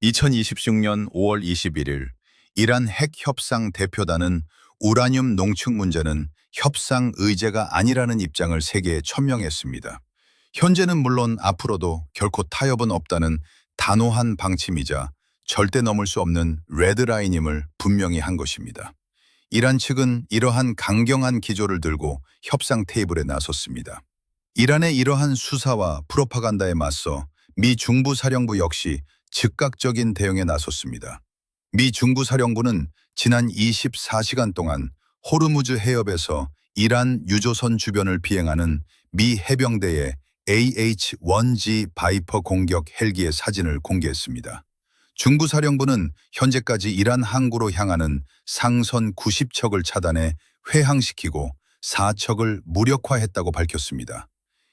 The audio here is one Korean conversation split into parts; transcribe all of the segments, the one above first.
2026년 5월 21일 이란 핵협상 대표단은 우라늄 농축 문제는 협상 의제가 아니라는 입장을 세계에 천명했습니다. 현재는 물론 앞으로도 결코 타협은 없다는 단호한 방침이자 절대 넘을 수 없는 레드라인임을 분명히 한 것입니다. 이란 측은 이러한 강경한 기조를 들고 협상 테이블에 나섰습니다. 이란의 이러한 수사와 프로파간다에 맞서 미 중부사령부 역시 즉각적인 대응에 나섰습니다. 미 중부사령부는 지난 24시간 동안 호르무즈 해협에서 이란 유조선 주변을 비행하는 미 해병대의 AH-1G 바이퍼 공격 헬기의 사진을 공개했습니다. 중부사령부는 현재까지 이란 항구로 향하는 상선 90척을 차단해 회항시키고 4척을 무력화했다고 밝혔습니다.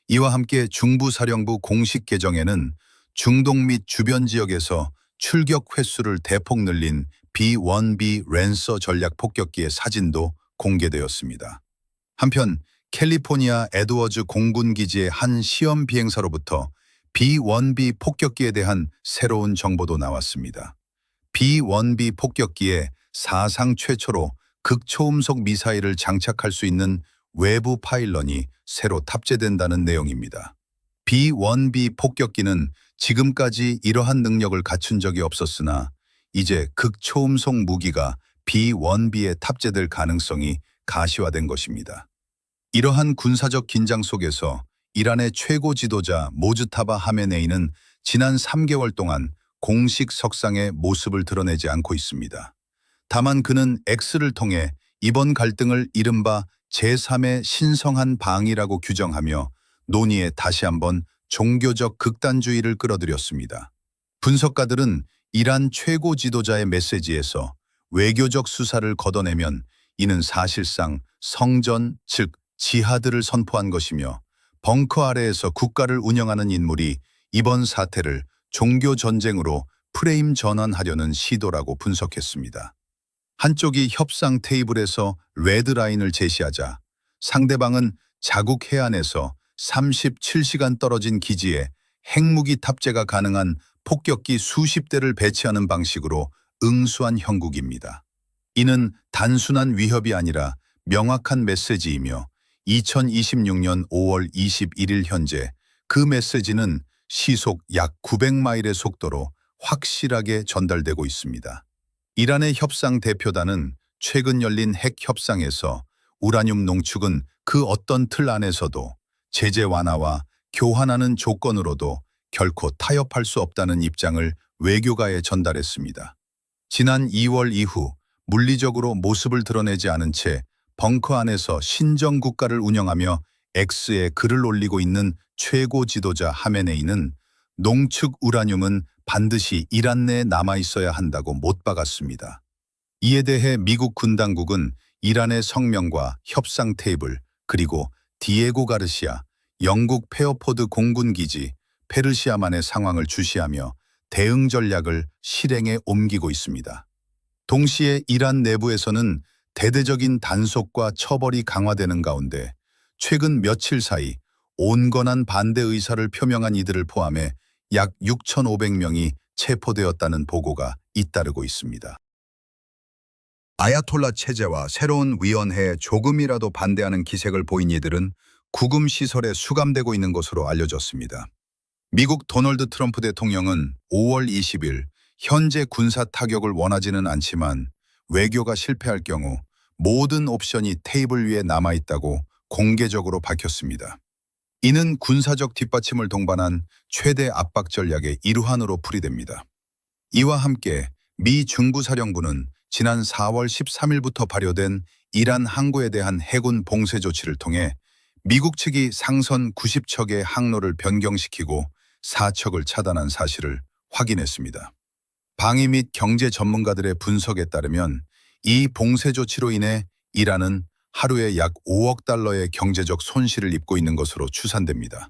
이와 함께 중부사령부 공식 계정에는 중동 및 주변 지역에서 출격 횟수를 대폭 늘린 B-1B 랜서 전략 폭격기의 사진도 공개되었습니다. 한편 캘리포니아 에드워즈 공군기지의 한 시험 비행사로부터 B-1B 폭격기에 대한 새로운 정보도 나왔습니다. B-1B 폭격기에 사상 최초로 극초음속 미사일을 장착할 수 있는 외부 파일런이 새로 탑재된다는 내용입니다. B-1B 폭격기는 지금까지 이러한 능력을 갖춘 적이 없었으나 이제 극초음속 무기가 B-1B에 탑재될 가능성이 가시화된 것입니다. 이러한 군사적 긴장 속에서 이란의 최고 지도자 모즈타바 하메네이는 지난 3개월 동안 공식 석상의 모습을 드러내지 않고 있습니다. 다만 그는 X를 통해 이번 갈등을 이른바 제3의 신성한 방이라고 규정하며 논의에 다시 한번 종교적 극단주의를 끌어들였습니다. 분석가들은 이란 최고 지도자의 메시지에서 외교적 수사를 걷어내면 이는 사실상 성전, 즉 지하드를 선포한 것이며 벙커 아래에서 국가를 운영하는 인물이 이번 사태를 종교 전쟁으로 프레임 전환하려는 시도라고 분석했습니다. 한쪽이 협상 테이블에서 레드라인을 제시하자 상대방은 자국 해안에서 37시간 떨어진 기지에 핵무기 탑재가 가능한 폭격기 수십 대를 배치하는 방식으로 응수한 형국입니다. 이는 단순한 위협이 아니라 명확한 메시지이며 2026년 5월 21일 현재 그 메시지는 시속 약 900마일의 속도로 확실하게 전달되고 있습니다. 이란의 협상 대표단은 최근 열린 핵 협상에서 우라늄 농축은 그 어떤 틀 안에서도 제재 완화와 교환하는 조건으로도 결코 타협할 수 없다는 입장을 외교가에 전달했습니다. 지난 2월 이후 물리적으로 모습을 드러내지 않은 채 벙커 안에서 신정 국가를 운영하며 X에 글을 올리고 있는 최고 지도자 하메네이는 농축 우라늄은 반드시 이란 내에 남아있어야 한다고 못 박았습니다. 이에 대해 미국 군 당국은 이란의 성명과 협상 테이블 그리고 디에고 가르시아, 영국 페어포드 공군기지, 페르시아만의 상황을 주시하며 대응 전략을 실행에 옮기고 있습니다. 동시에 이란 내부에서는 대대적인 단속과 처벌이 강화되는 가운데 최근 며칠 사이 온건한 반대 의사를 표명한 이들을 포함해 약 6,500명이 체포되었다는 보고가 잇따르고 있습니다. 아야톨라 체제와 새로운 위원회에 조금이라도 반대하는 기색을 보인 이들은 구금시설에 수감되고 있는 것으로 알려졌습니다. 미국 도널드 트럼프 대통령은 5월 20일 현재 군사 타격을 원하지는 않지만 외교가 실패할 경우 모든 옵션이 테이블 위에 남아있다고 공개적으로 밝혔습니다. 이는 군사적 뒷받침을 동반한 최대 압박 전략의 일환으로 풀이됩니다. 이와 함께 미 중부사령부는 지난 4월 13일부터 발효된 이란 항구에 대한 해군 봉쇄 조치를 통해 미국 측이 상선 90척의 항로를 변경시키고 4척을 차단한 사실을 확인했습니다. 방위 및 경제 전문가들의 분석에 따르면 이 봉쇄 조치로 인해 이란은 하루에 약 5억 달러의 경제적 손실을 입고 있는 것으로 추산됩니다.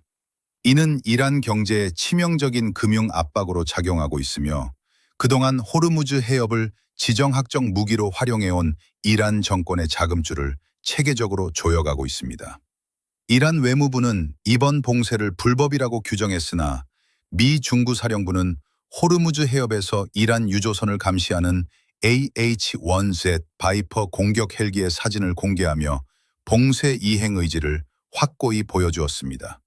이는 이란 경제에 치명적인 금융 압박으로 작용하고 있으며 그동안 호르무즈 해협을 지정학적 무기로 활용해온 이란 정권의 자금줄을 체계적으로 조여가고 있습니다. 이란 외무부는 이번 봉쇄를 불법이라고 규정했으나 미 중부사령부는 호르무즈 해협에서 이란 유조선을 감시하는 AH-1Z 바이퍼 공격 헬기의 사진을 공개하며 봉쇄 이행 의지를 확고히 보여주었습니다.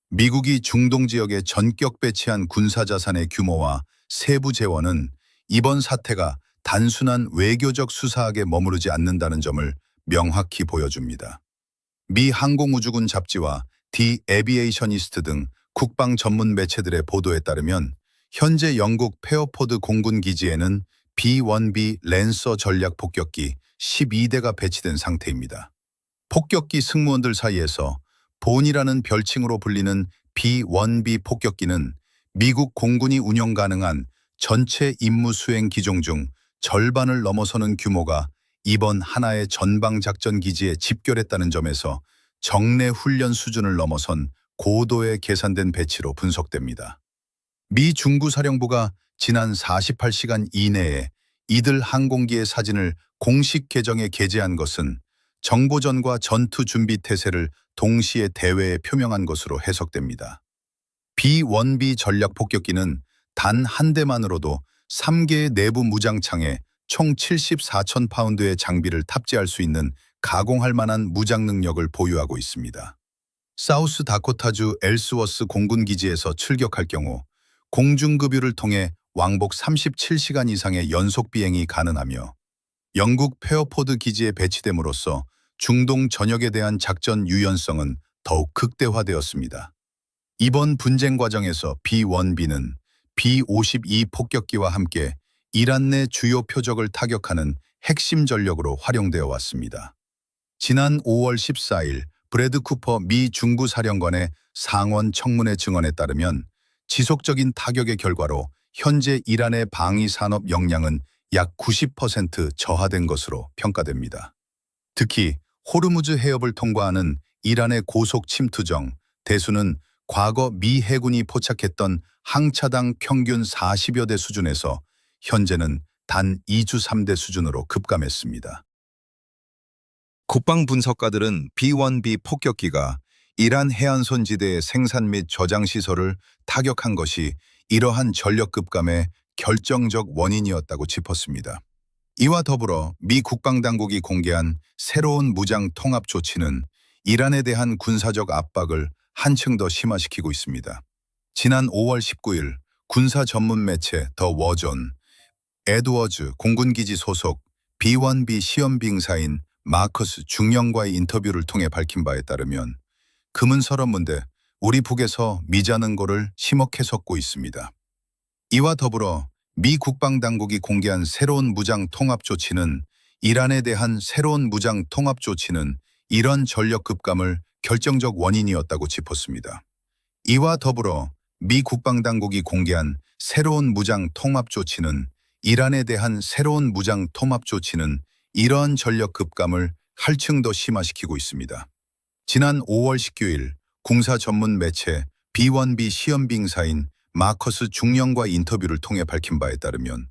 미국이 중동 지역에 전격 배치한 군사자산의 규모와 세부 재원은 이번 사태가 단순한 외교적 수사학에 머무르지 않는다는 점을 명확히 보여줍니다. 미 항공우주군 잡지와 디 에비에이셔니스트 등 국방 전문 매체들의 보도에 따르면 현재 영국 페어포드 공군 기지에는 B-1B 랜서 전략 폭격기 12대가 배치된 상태입니다. 폭격기 승무원들 사이에서 본이라는 별칭으로 불리는 B-1B 폭격기는 미국 공군이 운영 가능한 전체 임무 수행 기종 중 절반을 넘어서는 규모가 이번 하나의 전방작전 기지에 집결했다는 점에서 정례 훈련 수준을 넘어선 고도의 계산된 배치로 분석됩니다. 미 중부사령부가 지난 48시간 이내에 이들 항공기의 사진을 공식 계정에 게재한 것은 정보전과 전투 준비 태세를 동시에 대회에 표명한 것으로 해석됩니다. B-1B 전략 폭격기는 단 한 대만으로도 3개의 내부 무장창에 총 74천 파운드의 장비를 탑재할 수 있는 가공할 만한 무장 능력을 보유하고 있습니다. 사우스 다코타주 엘스워스 공군기지에서 출격할 경우 공중급유를 통해 왕복 37시간 이상의 연속 비행이 가능하며 영국 페어포드 기지에 배치됨으로써 중동 전역에 대한 작전 유연성은 더욱 극대화되었습니다. 이번 분쟁 과정에서 B-1B는 B-52 폭격기와 함께 이란 내 주요 표적을 타격하는 핵심 전력으로 활용되어 왔습니다. 지난 5월 14일 브래드 쿠퍼 미 중부사령관의 상원 청문회 증언에 따르면 지속적인 타격의 결과로 현재 이란의 방위 산업 역량은 약 90% 저하된 것으로 평가됩니다. 특히 호르무즈 해협을 통과하는 이란의 고속 침투정 대수는 과거 미 해군이 포착했던 항차당 평균 40여 대 수준에서 현재는 단 2주 3대 수준으로 급감했습니다. 국방 분석가들은 B-1B 폭격기가 이란 해안선 지대의 생산 및 저장 시설을 타격한 것이 이러한 전력 급감의 결정적 원인이었다고 짚었습니다. 이와 더불어 미 국방당국이 공개한 새로운 무장 통합 조치는 이란에 대한 군사적 압박을 한층 더 심화시키고 있습니다. 지난 5월 19일 군사 전문 매체 더 워존, 에드워즈 공군기지 소속 B-1B 시험빙사인 마커스 중령과의 인터뷰를 통해 밝힌 바에 따르면 금은설원문대 우리 북에서 미자능고를 심억해 섞고 있습니다. 이와 더불어 미 국방당국이 공개한 새로운 무장 통합 조치는 이란에 대한 새로운 무장 통합 조치는 이런 전력 급감을 결정적 원인이었다고 짚었습니다. 이와 더불어 미 국방당국이 공개한 새로운 무장 통합 조치는 이란에 대한 새로운 무장 통합 조치는 이러한 전력 급감을 한층 더 심화시키고 있습니다. 지난 5월 19일 군사 전문 매체 B-1B 시험빙사인 마커스 중령과 인터뷰를 통해 밝힌 바에 따르면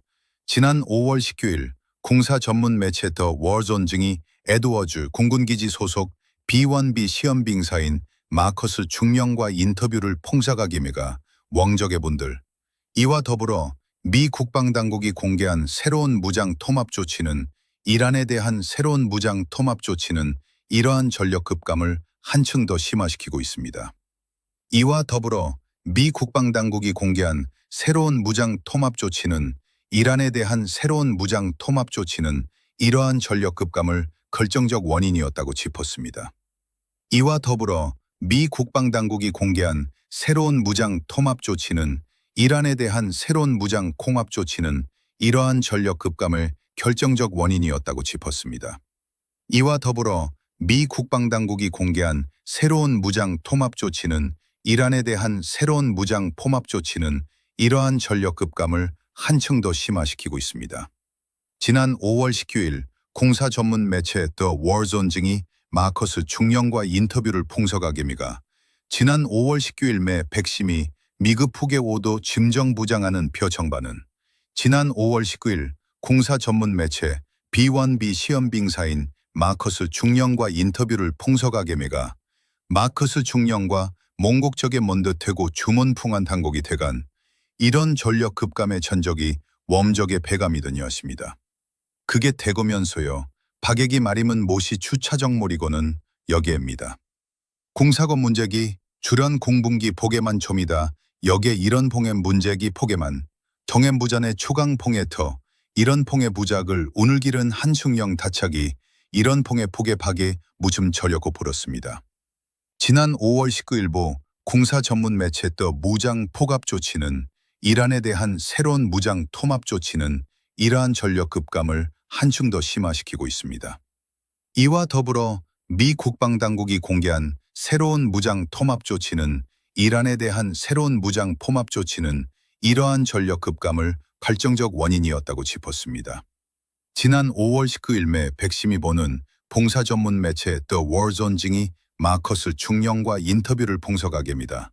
지난 5월 19일 군사 전문 매체 더 워존 증이 에드워즈 공군기지 소속 B-1B 시험빙사인 마커스 중령과 인터뷰를 퐁사가기미가 왕적의 분들 이와 더불어 미 국방당국이 공개한 새로운 무장 통합 조치는 이란에 대한 새로운 무장 통합 조치는 이러한 전력 급감을 한층 더 심화시키고 있습니다. 이와 더불어 미 국방당국이 공개한 새로운 무장 통합 조치는 이란에 대한 새로운 무장 통합 조치는 이러한 전력 급감을 결정적 원인이었다고 짚었습니다. 이와 더불어 미 국방당국이 공개한 새로운 무장 통합 조치는 이란에 대한 새로운 무장 통합 조치는 이러한 전력 급감을 결정적 원인이었다고 짚었습니다. 이와 더불어 미 국방당국이 공개한 새로운 무장 통합 조치는 이란에 대한 새로운 무장 통합 조치는 이러한 전력 급감을 한층 더 심화시키고 있습니다. 지난 5월 19일 공사 전문 매체 더 워존 증이 마커스 중령과 인터뷰를 퐁서가게미가 지난 5월 19일 매 백심이 미급 후계 5도 짐정 부장하는 표정반은 지난 5월 19일 공사 전문 매체 B-1B 시험빙사인 마커스 중령과 인터뷰를 퐁서가게미가 마커스 중령과 몽곡적에 먼 듯하고 주문풍한 당국이 돼간 이런 전력 급감의 전적이 웜적의 배감이더니였습니다. 그게 대거면서요. 박액이 마림은 못이 추차정몰이고는 여기에입니다. 공사건 문제기 주련 공분기 포개만 촘이다. 역에 이런 봉의 문제기 포개만 동해 부잔의 초강 봉해터 이런 봉의 부작을 오늘 기른 한승영 다착이 이런 봉의 포개 박에 무즘 저려고 불었습니다. 지난 5월 19일보 공사 전문 매체 떠 무장 포갑 조치는 이란에 대한 새로운 무장 통합 조치는 이러한 전력 급감을 한층 더 심화시키고 있습니다. 이와 더불어 미 국방당국이 공개한 새로운 무장 통합 조치는 이란에 대한 새로운 무장 포합 조치는 이러한 전력 급감을 결정적 원인이었다고 짚었습니다. 지난 5월 19일 매 백심이 보는 봉사 전문 매체 The Warzone 증이 마커스 중령과 인터뷰를 봉석하게입니다.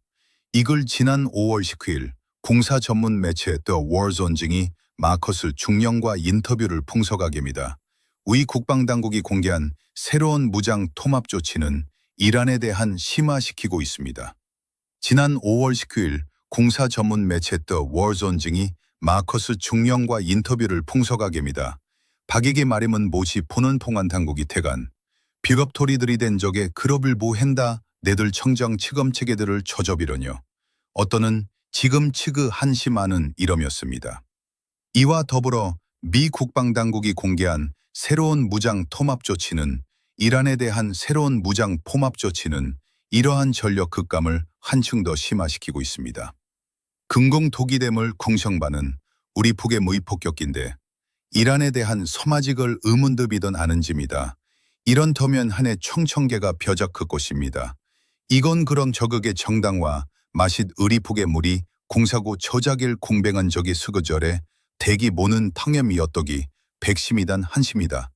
이걸 지난 5월 19일 공사 전문 매체 The Warzone 증이 마커스 중령과 인터뷰를 풍석하게입니다. 우리 국방당국이 공개한 새로운 무장 통합 조치는 이란에 대한 심화시키고 있습니다. 지난 5월 19일 공사 전문 매체 The Warzone 증이 마커스 중령과 인터뷰를 풍석하게입니다. 박익의 말임은 못이 포는 통한 당국이 태간 비겁토리들이 된 적에 그럽을 보hen다 내들 청정 치검 체계들을 처접이러뇨. 어떠는 지금 치그 한심하는 이러였습니다. 이와 더불어 미 국방당국이 공개한 새로운 무장 통합 조치는 이란에 대한 새로운 무장 포합 조치는 이러한 전력 급감을 한층 더 심화시키고 있습니다. 근공 토기댐을 궁성반은 우리 북의 무의폭격인데 이란에 대한 서마직을 의문드비던 아는집니다. 이런 터면 한해 청청계가 벼작 그 곳입니다. 이건 그럼 저극의 정당화 마싯 의리폭의 물이 공사고 저작일 공뱅한 적이 스그절에 대기 모는 탕염이었더기 백심이단 한심이다.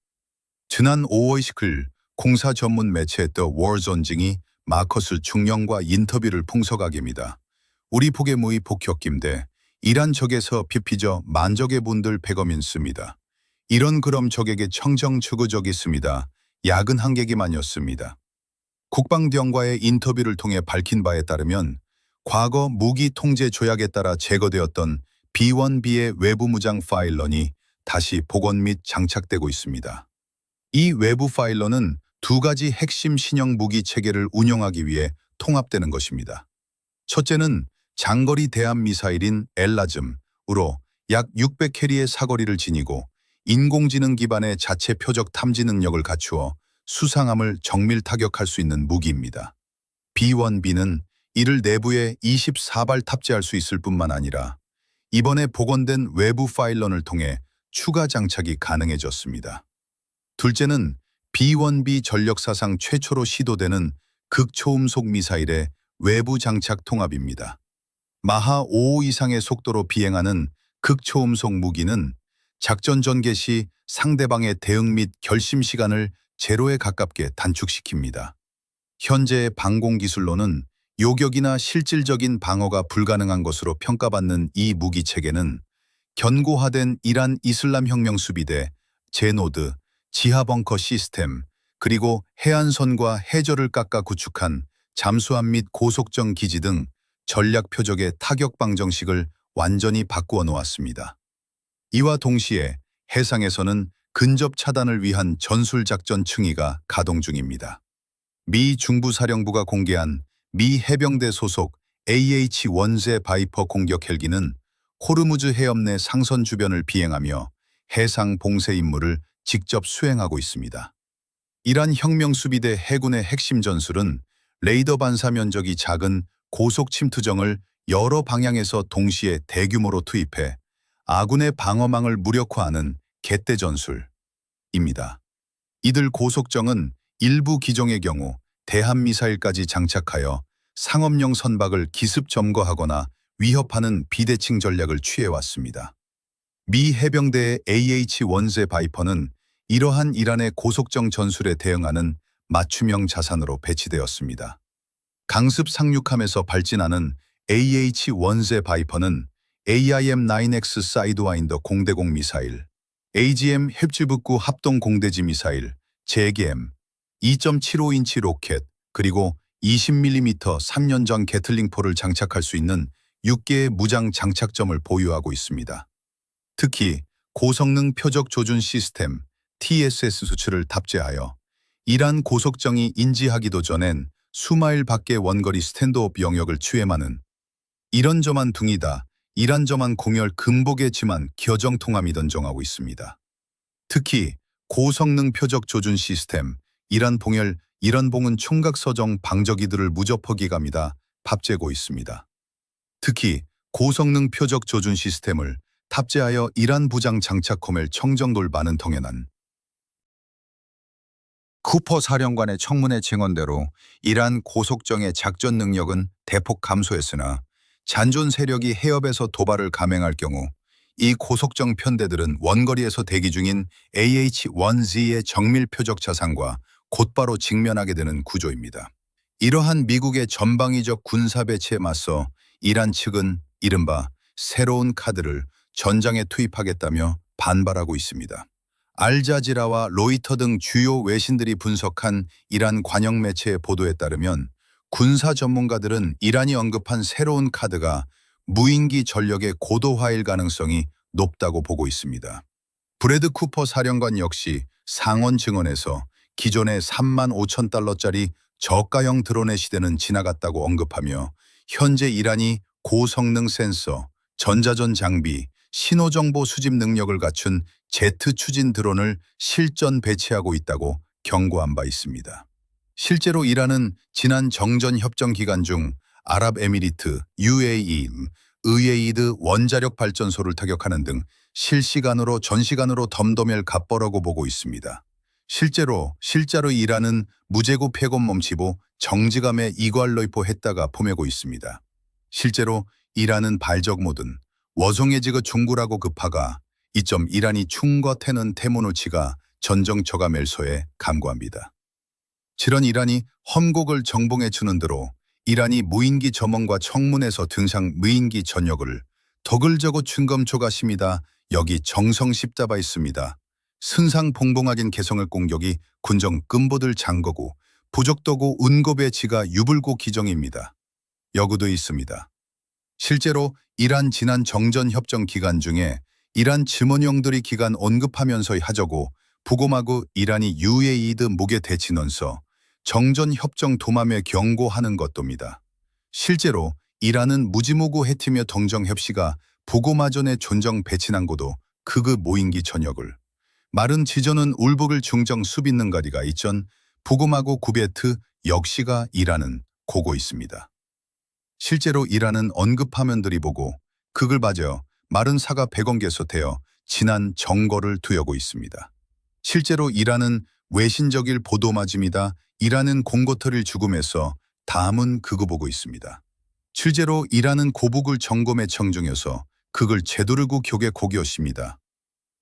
지난 5월 19일 공사 전문 매체 The Warzone 증이 마커스 중령과 인터뷰를 풍석하게입니다. 우리 폭의 무의 폭격김대 이란 적에서 비피저 만적의 분들 백엄인습니다. 이런 그럼 적에게 청정 추구적 있습니다. 야근 한계기만이었습니다. 국방당과의 인터뷰를 통해 밝힌 바에 따르면 과거 무기 통제 조약에 따라 제거되었던 B1B의 외부 무장 파일런이 다시 복원 및 장착되고 있습니다. 이 외부 파일런은 두 가지 핵심 신형 무기 체계를 운용하기 위해 통합되는 것입니다. 첫째는 장거리 대함 미사일인 엘라즘으로 약 600캐리의 사거리를 지니고 인공지능 기반의 자체 표적 탐지 능력을 갖추어 수상함을 정밀 타격할 수 있는 무기입니다. B1B는 이를 내부에 24발 탑재할 수 있을 뿐만 아니라 이번에 복원된 외부 파일런을 통해 추가 장착이 가능해졌습니다. 둘째는 B1B 전력사상 최초로 시도되는 극초음속 미사일의 외부 장착 통합입니다. 마하 5 이상의 속도로 비행하는 극초음속 무기는 작전 전개 시 상대방의 대응 및 결심 시간을 제로에 가깝게 단축시킵니다. 현재의 방공 기술로는 요격이나 실질적인 방어가 불가능한 것으로 평가받는 이 무기 체계는 견고화된 이란 이슬람 혁명 수비대, 제노드, 지하 벙커 시스템, 그리고 해안선과 해저를 깎아 구축한 잠수함 및 고속정 기지 등 전략 표적의 타격 방정식을 완전히 바꾸어 놓았습니다. 이와 동시에 해상에서는 근접 차단을 위한 전술작전 층위가 가동 중입니다. 미 중부사령부가 공개한 미 해병대 소속 AH-1제 바이퍼 공격 헬기는 호르무즈 해협 내 상선 주변을 비행하며 해상 봉쇄 임무를 직접 수행하고 있습니다. 이란 혁명수비대 해군의 핵심 전술은 레이더 반사 면적이 작은 고속 침투정을 여러 방향에서 동시에 대규모로 투입해 아군의 방어망을 무력화하는 갯대 전술입니다. 이들 고속정은 일부 기종의 경우 대함미사일까지 장착하여 상업용 선박을 기습 점거하거나 위협하는 비대칭 전략을 취해왔습니다. 미 해병대의 AH-1제 바이퍼는 이러한 이란의 고속정 전술에 대응하는 맞춤형 자산으로 배치되었습니다. 강습 상륙함에서 발진하는 AH-1제 바이퍼는 AIM-9X 사이드와인더 공대공 미사일, AGM 협지북구 합동 공대지 미사일, JGM, 2.75인치 로켓, 그리고 20mm 3년 전 게틀링포를 장착할 수 있는 6개의 무장 장착점을 보유하고 있습니다. 특히 고성능 표적 조준 시스템 TSS 수출을 탑재하여 이란 고속정이 인지하기도 전엔 수마일 밖의 원거리 스탠드업 영역을 취임하는 이런저만 둥이다 이란저만 공열 금복의 지만 겨정통함이 던정하고 있습니다. 특히 고성능 표적 조준 시스템 이란 봉열 이란봉은 총각서정 방저기들을 무접허기감이다 탑재고 있습니다. 특히 고성능 표적 조준 시스템을 탑재하여 이란 부장 장착홈을 청정돌 많은 통해난 쿠퍼 사령관의 청문회 증언대로 이란 고속정의 작전 능력은 대폭 감소했으나 잔존 세력이 해협에서 도발을 감행할 경우 이 고속정 편대들은 원거리에서 대기 중인 AH-1Z의 정밀 표적 자산과 곧바로 직면하게 되는 구조입니다. 이러한 미국의 전방위적 군사 배치에 맞서 이란 측은 이른바 새로운 카드를 전장에 투입하겠다며 반발하고 있습니다. 알자지라와 로이터 등 주요 외신들이 분석한 이란 관영 매체의 보도에 따르면 군사 전문가들은 이란이 언급한 새로운 카드가 무인기 전력의 고도화일 가능성이 높다고 보고 있습니다. 브래드 쿠퍼 사령관 역시 상원 증언에서 기존의 3만 5천 달러짜리 저가형 드론의 시대는 지나갔다고 언급하며 현재 이란이 고성능 센서, 전자전 장비, 신호정보 수집 능력을 갖춘 제트 추진 드론을 실전 배치하고 있다고 경고한 바 있습니다. 실제로 이란은 지난 정전 협정 기간 중 아랍에미리트, UAE, 의에이드 원자력 발전소를 타격하는 등 실시간으로 전시간으로 덤덤할 갑보라고 보고 있습니다. 실제로 이란은 무제고 폐검 멈치고 정지감에 이괄로이포 했다가 포매고 있습니다. 실제로 이란은 발적 모든 워송해지거 중구라고 급하가 이점 이란이 충거 태는 태모노치가 전정 저가 멜소에 감고합니다. 실은 이란이 험곡을 정봉해 주는 대로 이란이 무인기 점원과 청문에서 등상 무인기 전역을 덕을저고 충검초가십니다. 여기 정성 십자바 있습니다. 순상봉봉하긴 개성을 공격이 군정 끔보들 장거고 부족도고 운고배 지가 유불고 기정입니다. 여구도 있습니다. 실제로 이란 지난 정전 협정 기간 중에 이란 증언용들이 기간 언급하면서의 하저고 부고마구 이란이 UAE드 무게 대치넌서 정전 협정 도맘에 경고하는 것도입니다. 실제로 이란은 무지무구 해티며 동정 협시가 부고마전에 존정 배치난고도 그그 모인기 전역을 마른 지저는 울복을 중정 수빗는가리가 있전 부고마구 구베트 역시가 이란은 고고 있습니다. 실제로 이란은 언급하면들이 보고 그걸 맞아 마른 사가 100원개소 되어 지난 정거를 두여고 있습니다. 실제로 이란은 외신적일 보도 맞음이다. 이란은 공고터를 죽음에서 다음은 그거 보고 있습니다. 실제로 이란은 고북을 정검에 청중여서 그걸 제도르고 교계 고기였습니다.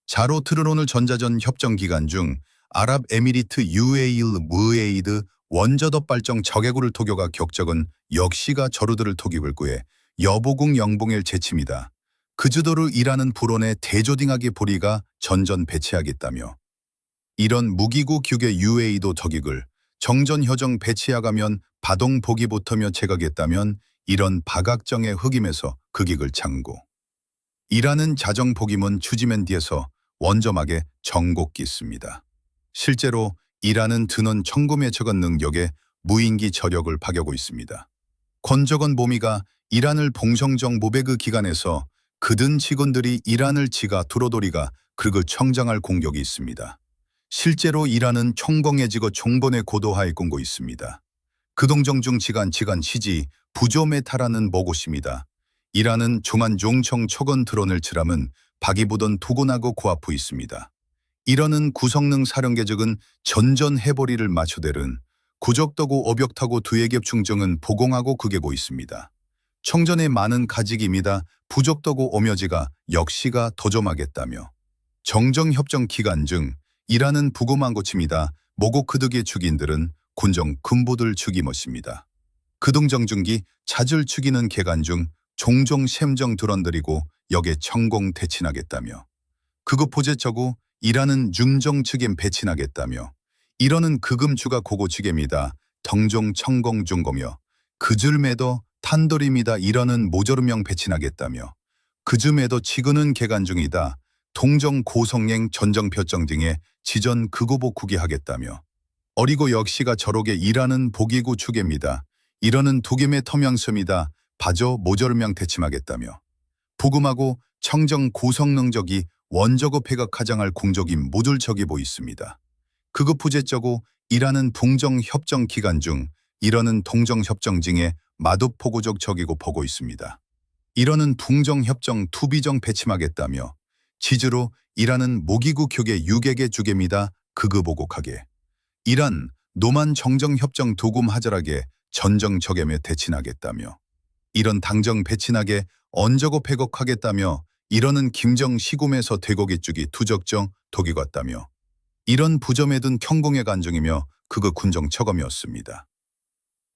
자로 트르론을 전자전 협정 기간 중 아랍에미리트 UAE 무에이드 원저덧 발정 저개구를 토교가 격적은 역시가 저루들을 토기을 구해 여보궁 영봉엘 제침이다. 그주도를 일하는 불온의 대조딩하게 보리가 전전 배치하겠다며 이런 무기고 규계 UAE도 덕익을 정전효정 배치하가면 바동 보기부터며 제거겠다면 이런 박악정의 흑임에서 극익을 창고 이라는 자정 복임은 추지면 뒤에서 원점하게 정곡기 있습니다. 실제로 이란은 드는 청금에 적은 능력에 무인기 저력을 박여고 있습니다. 권적은 보미가 이란을 봉성정 모베그 기간에서 그든 직원들이 이란을 지가 두로도리가 그를 청장할 공격이 있습니다. 실제로 이란은 총봉해지고 총본의 고도하에 공고 있습니다. 그동정 중 지간 시지 부조메타라는 보고십니다. 이란은 조만 종청 초건 드론을 치람은 박이보던 두고나고 고아프 있습니다. 이러는 구성능 사령계적은 전전 해보리를 맞춰대른 구적도고 어벽타고 두에겹 충정은 보공하고 극에고 있습니다. 청전의 많은 가직입니다. 부적도고 오며지가 역시가 도점하겠다며 정정협정 기간 중 이란은 부고만 고칩니다. 모고 크득의 죽인들은 군정 금보들 죽이멋입니다. 그동정중기 자절 죽이는 개간 중 종종 셈정 드런들이고 역에 청공 대친하겠다며 그거 포제쩌고 이란은 중정 측엔 배친하겠다며 이러는 그금주가 고고 측입니다. 덩종 청공 중거며 그줄매도 탄도림이다 이러는 모조르명 배친하겠다며 그즈음에도 지근은 개간 중이다 동정 고성행 전정표정 등의 지전 극오보 구기하겠다며 어리고 역시가 저록에 일하는 보기구 추계입니다. 이러는 두김의 터명섬이다 바저 모조르명 대침하겠다며 부금하고 청정 고성능적이 원저고 폐각 가장할 궁적이 모둘적이 보있습니다. 그급 부재쩌고 일하는 붕정협정 기간 중 이러는 동정협정 징에 마도포고적 적이고 보고 있습니다. 이러는 붕정협정 투비정 배침하겠다며 지즈로 일하는 모기구 교계 유객의 주계입니다. 극으보곡하게 이란 노만 정정협정 도금 하절하게 전정 적임에 대친하겠다며 이런 당정 배친하게 언저고 폐곡하겠다며 이러는 김정 시곰에서 대곡이 쭉이 투적정 독이 같다며 이런 부점에 든 경공의 간정이며 그거 군정 처검이었습니다.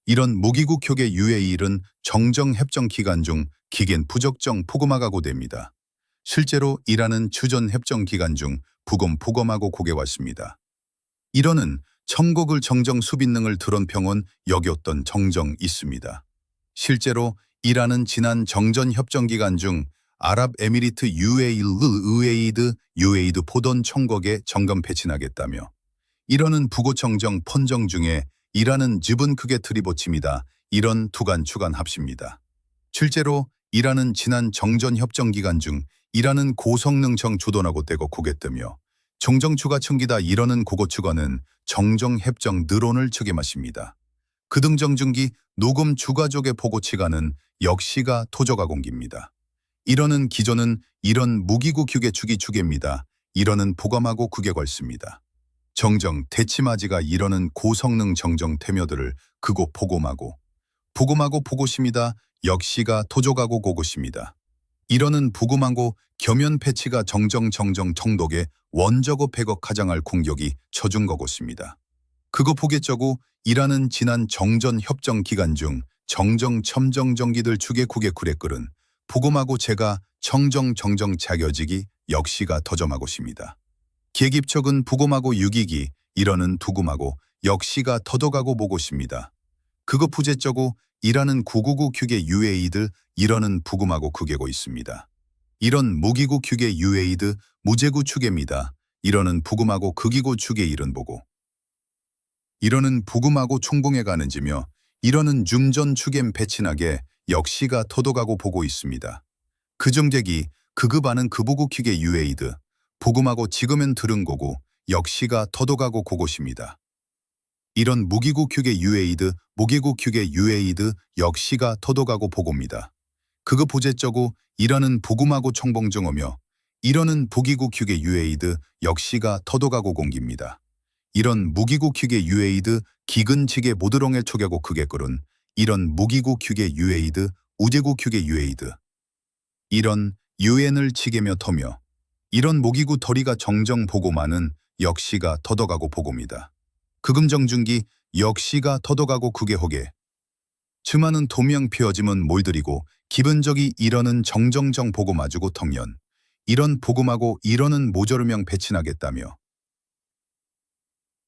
이런 무기국 격의 유의 일은 정정협정 기간 중 기겐 부적정 포검하가고 됩니다. 실제로 이라는 추전협정 기간 중 부검 포검하고 고개 왔습니다. 이러는 청곡을 정정 수빈능을 드론 평온 여겼던 정정 있습니다. 실제로 이라는 지난 정전협정 기간 중 아랍에미리트 유에이드 포던 청곡에 정검 배친하겠다며 이러는 부고청정 펀정 중에 이라는 즙은 크게 트리보침이다. 이런 두간 추간 합십니다. 실제로 이라는 지난 정전협정 기간 중 이라는 고성능청 주도나고 떼고 고개뜨며 정정추가 청기다 이러는 고고추가는 정정협정 느론을 측임하십니다. 그등정중기 녹음 추가족의 포고치가는 역시가 토저가 공기입니다. 이러는 기존은 이런 무기구 규계 추기 추계입니다. 이러는 포감하고 국에 걸습니다. 정정 대치마지가 이러는 고성능 정정 태묘들을 그고 포곰하고 포고심이다. 역시가 토족하고 고고십니다. 이러는 부금하고 겸연 패치가 정정 청독에 원저고 백억 가장할 공격이 처준 거고십니다. 그거 포개쩌고 이라는 지난 정전 협정 기간 중 정정 첨정정기들 축의 국의 구레 끓은 부금하고 제가 정정 자겨지기 역시가 터점하고십니다. 계깁척은 부금하고 유기기 이러는 두금하고 역시가 터도가고 보고십니다. 그거 부재쩌고 이라는 999 규계 유에이드 이러는 부금하고 그게고 있습니다. 이런 무기구 규계 유에이드 무제구 추계입니다. 이러는 부금하고 극이고 추계 일은 보고 이러는 부금하고 총봉에 가는지며 이러는 줌전 추겜 배친하게 역시가 터도가고 보고 있습니다. 그정제기 그급하는 그부구 규계 유에이드 부금하고 지금은 들은 거고 역시가 터도가고 고고십니다. 이런 무기구 규계 유에이드 무기구 규계 유에이드 역시가 터도가고 보고입니다. 그거 부재쩌고 이러는 부금하고 청봉정어며 이러는 부기구 규계 유에이드 역시가 터도가고 공기입니다. 이런 무기구 규계 유에이드 기근치게 모드롱에 초겨고 크게 끓은 이런 무기구 규계 유에이드 우제구 규계 유에이드 이런 유엔을 치게며 터며 이런 무기구 덜이가 정정 보고만은 역시가 터도가고 보고입니다. 그금정중기 역시가 터도가고 그게 호게 츠마는 도명 피어짐은 몰들이고 기본적이 이러는 정정정 보고 마주고 텅연 이런 보금하고 이러는 모조르명 배친하겠다며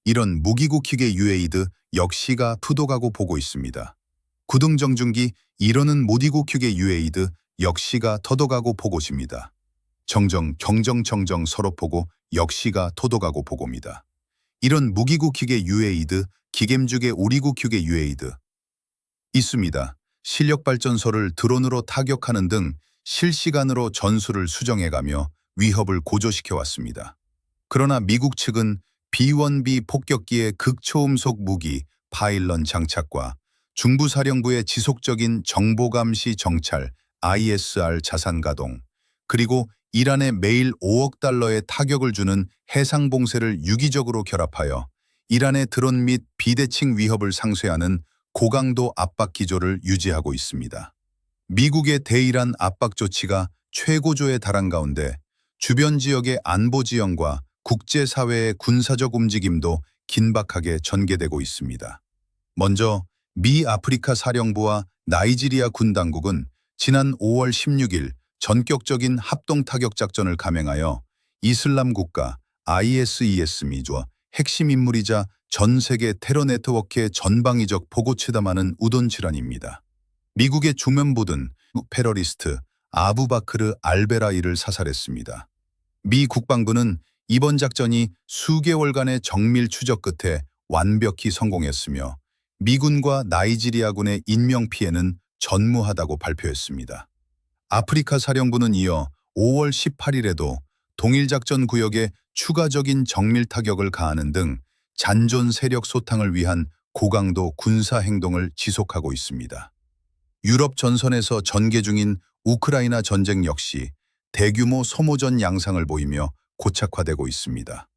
이런 무기국희계 유에이드 역시가 푸도가고 보고 있습니다. 구등정중기 이러는 모디국희계 유에이드 역시가 터도가고 보고십니다. 정정 서로 보고 역시가 토도가고 보고입니다. 이런 무기국희계 유에이드 기겜죽의 오리국희계 유에이드 있습니다. 실력발전소를 드론으로 타격하는 등 실시간으로 전술을 수정해가며 위협을 고조시켜왔습니다. 그러나 미국 측은 B-1B 폭격기의 극초음속 무기 파일런 장착과 중부사령부의 지속적인 정보감시 정찰 ISR 자산 가동 그리고 이란에 매일 5억 달러의 타격을 주는 해상봉쇄를 유기적으로 결합하여 이란의 드론 및 비대칭 위협을 상쇄하는 고강도 압박 기조를 유지하고 있습니다. 미국의 대이란 압박 조치가 최고조에 달한 가운데 주변 지역의 안보 지형과 국제사회의 군사적 움직임도 긴박하게 전개되고 있습니다. 먼저 미 아프리카 사령부와 나이지리아 군 당국은 지난 5월 16일 전격적인 합동타격 작전을 감행하여 이슬람 국가 ISIS 미주와 핵심 인물이자 전 세계 테러 네트워크의 전방위적 보고 치담하는 우돈 질환입니다. 미국의 주면부든 테러리스트 아부바크르 알베라이를 사살했습니다. 미 국방부는 이번 작전이 수개월간의 정밀 추적 끝에 완벽히 성공했으며 미군과 나이지리아군의 인명피해는 전무하다고 발표했습니다. 아프리카 사령부는 이어 5월 18일에도 동일작전 구역에 추가적인 정밀 타격을 가하는 등 잔존 세력 소탕을 위한 고강도 군사 행동을 지속하고 있습니다. 유럽 전선에서 전개 중인 우크라이나 전쟁 역시 대규모 소모전 양상을 보이며 고착화되고 있습니다.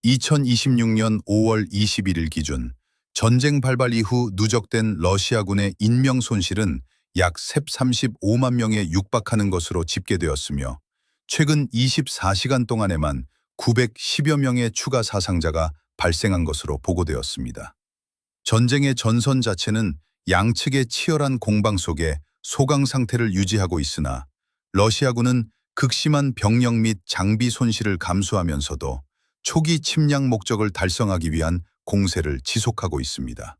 2026년 5월 21일 기준 전쟁 발발 이후 누적된 러시아군의 인명 손실은 약 35만 명에 육박하는 것으로 집계되었으며 최근 24시간 동안에만 910여 명의 추가 사상자가 발생한 것으로 보고되었습니다. 전쟁의 전선 자체는 양측의 치열한 공방 속에 소강 상태를 유지하고 있으나 러시아군은 극심한 병력 및 장비 손실을 감수하면서도 초기 침략 목적을 달성하기 위한 공세를 지속하고 있습니다.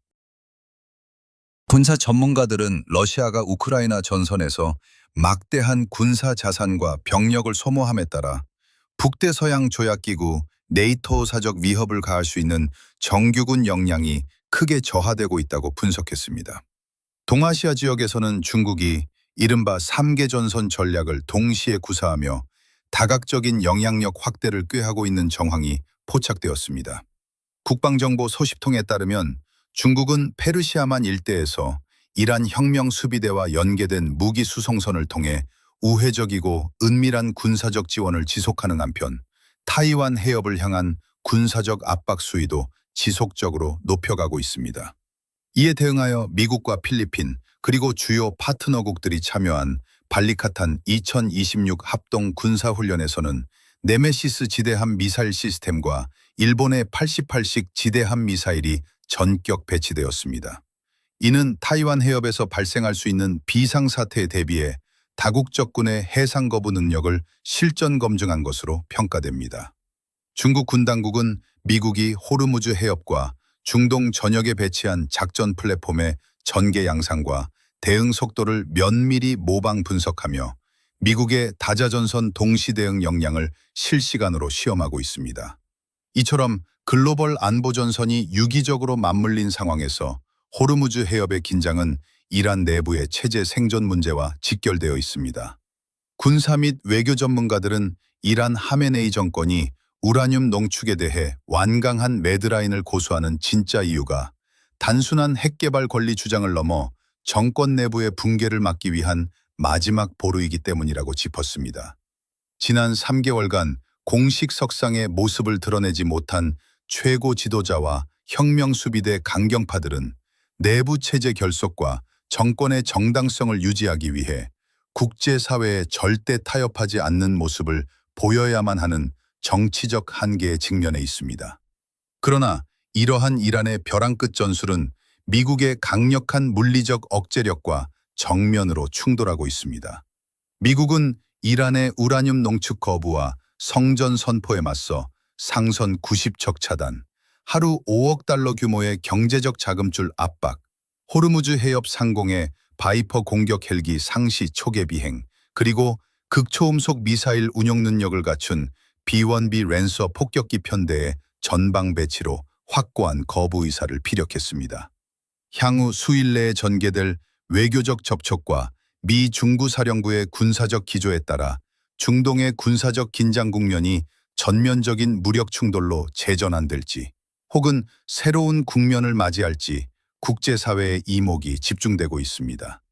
군사 전문가들은 러시아가 우크라이나 전선에서 막대한 군사 자산과 병력을 소모함에 따라 북대서양 조약기구 네이토 사적 위협을 가할 수 있는 정규군 역량이 크게 저하되고 있다고 분석했습니다. 동아시아 지역에서는 중국이 이른바 3개 전선 전략을 동시에 구사하며 다각적인 영향력 확대를 꾀하고 있는 정황이 포착되었습니다. 국방정보 소식통에 따르면 중국은 페르시아만 일대에서 이란 혁명 수비대와 연계된 무기 수송선을 통해 우회적이고 은밀한 군사적 지원을 지속하는 한편 타이완 해협을 향한 군사적 압박 수위도 지속적으로 높여가고 있습니다. 이에 대응하여 미국과 필리핀 그리고 주요 파트너국들이 참여한 발리카탄 2026 합동 군사훈련에서는 네메시스 지대함 미사일 시스템과 일본의 88식 지대함 미사일이 전격 배치되었습니다. 이는 타이완 해협에서 발생할 수 있는 비상사태에 대비해 다국적 군의 해상 거부 능력을 실전 검증한 것으로 평가됩니다. 중국 군 당국은 미국이 호르무즈 해협과 중동 전역에 배치한 작전 플랫폼의 전개 양상과 대응 속도를 면밀히 모방 분석하며 미국의 다자전선 동시 대응 역량을 실시간으로 시험하고 있습니다. 이처럼 글로벌 안보 전선이 유기적으로 맞물린 상황에서 호르무즈 해협의 긴장은 이란 내부의 체제 생존 문제와 직결되어 있습니다. 군사 및 외교 전문가들은 이란 하메네이 정권이 우라늄 농축에 대해 완강한 매드라인을 고수하는 진짜 이유가 단순한 핵개발 권리 주장을 넘어 정권 내부의 붕괴를 막기 위한 마지막 보루이기 때문이라고 짚었습니다. 지난 3개월간 공식 석상의 모습을 드러내지 못한 최고 지도자와 혁명수비대 강경파들은 내부 체제 결속과 정권의 정당성을 유지하기 위해 국제사회에 절대 타협하지 않는 모습을 보여야만 하는 정치적 한계에 직면해 있습니다. 그러나 이러한 이란의 벼랑 끝 전술은 미국의 강력한 물리적 억제력과 정면으로 충돌하고 있습니다. 미국은 이란의 우라늄 농축 거부와 성전 선포에 맞서 상선 90척 차단, 하루 5억 달러 규모의 경제적 자금줄 압박, 호르무즈 해협 상공의 바이퍼 공격 헬기 상시 초계 비행, 그리고 극초음속 미사일 운용 능력을 갖춘 B-1B 랜서 폭격기 편대의 전방 배치로 확고한 거부 의사를 피력했습니다. 향후 수일 내에 전개될 외교적 접촉과 미 중구 사령부의 군사적 기조에 따라 중동의 군사적 긴장 국면이 전면적인 무력 충돌로 재전환될지 혹은 새로운 국면을 맞이할지 국제사회의 이목이 집중되고 있습니다.